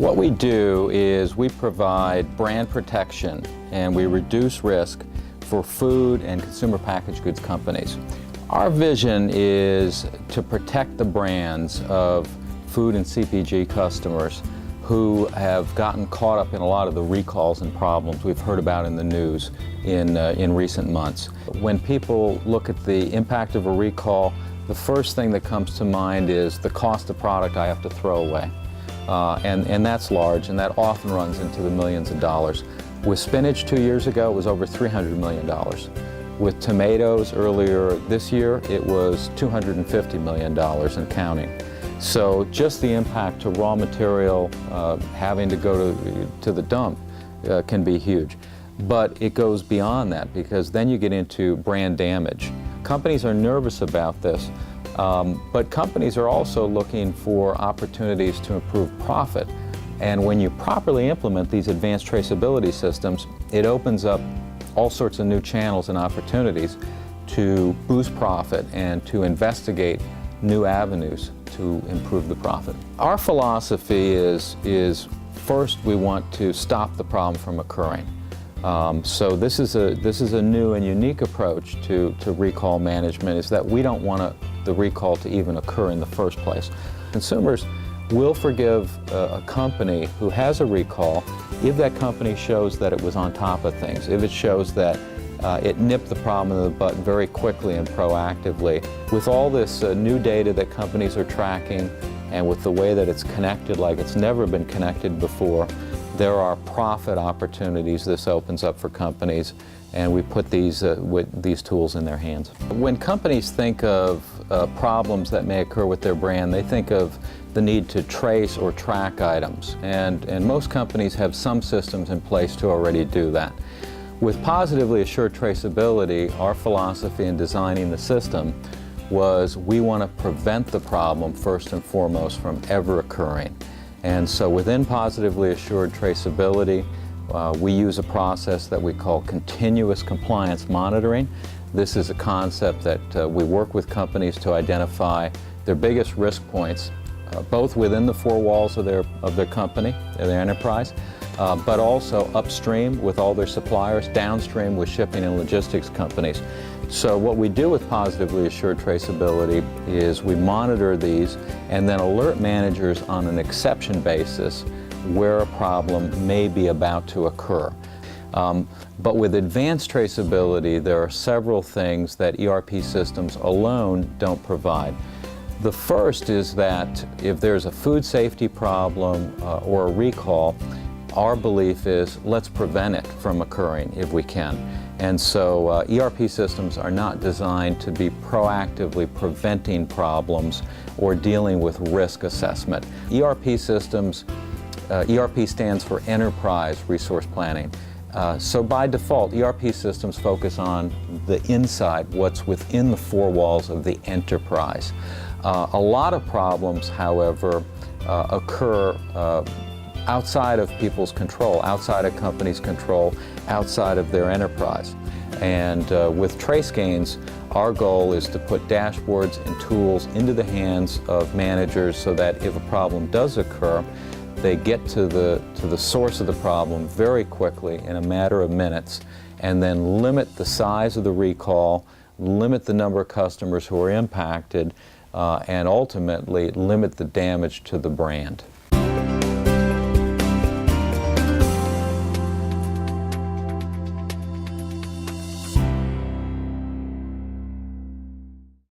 What we do is we provide brand protection and we reduce risk for food and consumer packaged goods companies. Our vision is to protect the brands of food and CPG customers who have gotten caught up in a lot of the recalls and problems we've heard about in the news in recent months. When people look at the impact of a recall, the first thing that comes to mind is the cost of product I have to throw away. And that's large, and that often runs into the millions of dollars. With spinach 2 years ago, it was over $300 million. With tomatoes earlier this year, it was $250 million and counting. So just the impact to raw material having to go to the dump can be huge. But it goes beyond that, because then you get into brand damage. Companies are nervous about this, but companies are also looking for opportunities to improve profit. And when you properly implement these advanced traceability systems, it opens up all sorts of new channels and opportunities to boost profit and to investigate new avenues to improve the profit. Our philosophy is first we want to stop the problem from occurring. So this is a new and unique approach to recall management, is that we don't want the recall to even occur in the first place. Consumers will forgive a company who has a recall if that company shows that it was on top of things, if it shows that it nipped the problem in the bud very quickly and proactively. With all this new data that companies are tracking, and with the way that it's connected like it's never been connected before, there are profit opportunities this opens up for companies, and we put these tools in their hands. When companies think of problems that may occur with their brand, they think of the need to trace or track items, and most companies have some systems in place to already do that. With Positively Assured Traceability, our philosophy in designing the system was we want to prevent the problem first and foremost from ever occurring. And so within Positively Assured Traceability, we use a process that we call continuous compliance monitoring. This is a concept that we work with companies to identify their biggest risk points, both within the four walls of their company, their enterprise, but also upstream with all their suppliers, downstream with shipping and logistics companies. So what we do with Positively Assured Traceability is we monitor these and then alert managers on an exception basis where a problem may be about to occur. But with advanced traceability, there are several things that ERP systems alone don't provide. The first is that if there's a food safety problem or a recall, our belief is let's prevent it from occurring if we can. And so ERP systems are not designed to be proactively preventing problems or dealing with risk assessment. ERP systems, ERP stands for Enterprise Resource Planning. So by default, ERP systems focus on the inside, what's within the four walls of the enterprise. A lot of problems, however, occur outside of people's control, outside of companies' control, outside of their enterprise. And with TraceGains, our goal is to put dashboards and tools into the hands of managers so that if a problem does occur, they get to the source of the problem very quickly in a matter of minutes, and then limit the size of the recall, limit the number of customers who are impacted, and ultimately limit the damage to the brand.